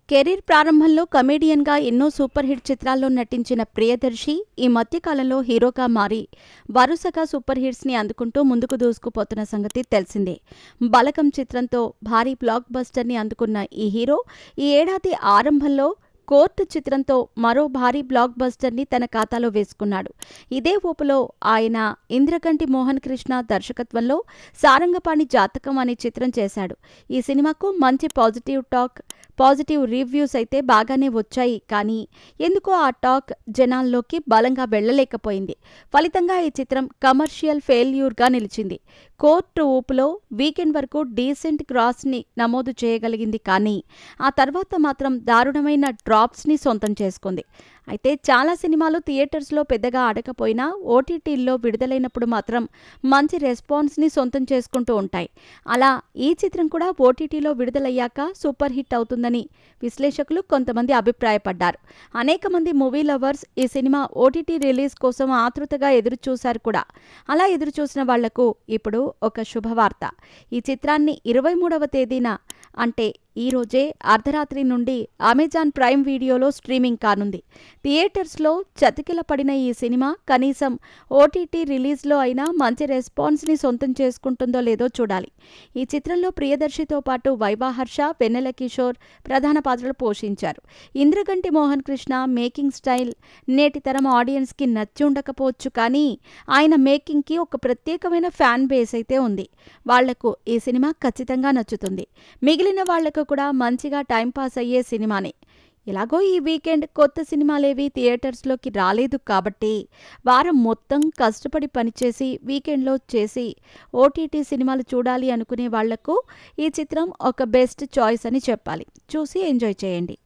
Career ప్రారంభంలో కమెడియన్గా ఎన్నో super hit చిత్రాల్లో నటించిన ప్రియదర్శి ఈ మధ్యకాలంలో హీరోగా మారి వరుసగా సూపర్ హిట్స్ని అందుకుంటూ ముందుకు దూసుకుపోతున్న సంగతి తెలిసిందే. బలగం చిత్రంతో భారీ బ్లాక్ బస్టర్ని అందుకున్న ఈ హీరో ఈ ఏడాది ఆరంభంలో కోర్టు చిత్రంతో మరో భారీ బ్లాక్ బస్టర్ని తన ఖాతాలో వేసుకున్నాడు. ఇదే ఊపులో ఆయన ఇంద్రకంటి మోహన్ కృష్ణ దర్శకత్వంలో సారంగపాణి జాతకం అనే చిత్రం చేశాడు. ఈ సినిమాకు మంచి పాజిటివ్ రివ్యూస్ అయితే బాగానే వచ్చాయి. కానీ ఎందుకో ఆ టాక్ జనాల్లోకి బలంగా వెళ్లలేకపోయింది. ఫలితంగా ఈ చిత్రం కమర్షియల్ ఫెయిల్యూర్గా నిలిచింది. కోర్టు ఊపులో వీకెండ్ వరకు డీసెంట్ గ్రాస్ని నమోదు చేయగలిగింది. కానీ ఆ తర్వాత మాత్రం దారుణమైన డ్రాప్స్ని సొంతం చేసుకుంది. అయితే చాలా సినిమాలు థియేటర్స్లో పెద్దగా ఆడకపోయినా ఓటీటీల్లో విడుదలైనప్పుడు మాత్రం మంచి రెస్పాన్స్ని సొంతం చేసుకుంటూ ఉంటాయి. అలా ఈ చిత్రం కూడా ఓటీటీలో విడుదలయ్యాక సూపర్ హిట్ అవుతుందని విశ్లేషకులు కొంతమంది అభిప్రాయపడ్డారు. అనేక మంది మూవీ లవర్స్ ఈ సినిమా ఓటీటీ రిలీజ్ కోసం ఆతృతగా ఎదురుచూశారు కూడా. అలా ఎదురుచూసిన వాళ్లకు ఇప్పుడు ఒక శుభవార్త. ఈ చిత్రాన్ని 23వ తేదీన అంటే ఈ రోజే అర్ధరాత్రి నుండి అమెజాన్ ప్రైమ్ వీడియోలో స్ట్రీమింగ్ కానుంది. థియేటర్స్లో చతికిల పడిన ఈ సినిమా కనీసం ఓటీటీ రిలీజ్లో అయినా మంచి రెస్పాన్స్ని సొంతం చేసుకుంటుందో లేదో చూడాలి. ఈ చిత్రంలో ప్రియదర్శితో పాటు వైవాహర్ష, వెన్నెల కిషోర్ ప్రధాన పాత్రలు పోషించారు. ఇంద్రగంటి మోహన్ కృష్ణ మేకింగ్ స్టైల్ నేటి తరం ఆడియన్స్కి నచ్చి ఉండకపోవచ్చు. కానీ ఆయన మేకింగ్కి ఒక ప్రత్యేకమైన ఫ్యాన్ బేస్ అయితే ఉంది. వాళ్లకు ఈ సినిమా ఖచ్చితంగా నచ్చుతుంది. మిగిలిన వాళ్లకు కూడా మంచిగా టైంపాస్ అయ్యే సినిమానే. ఇలాగో ఈ వీకెండ్ కొత్త సినిమాలేవి థియేటర్స్లోకి రాలేదు కాబట్టి వారం మొత్తం కష్టపడి పనిచేసి వీకెండ్లో చేసి ఓటీటీ సినిమాలు చూడాలి అనుకునే వాళ్లకు ఈ చిత్రం ఒక బెస్ట్ చాయిస్ అని చెప్పాలి. చూసి ఎంజాయ్ చేయండి.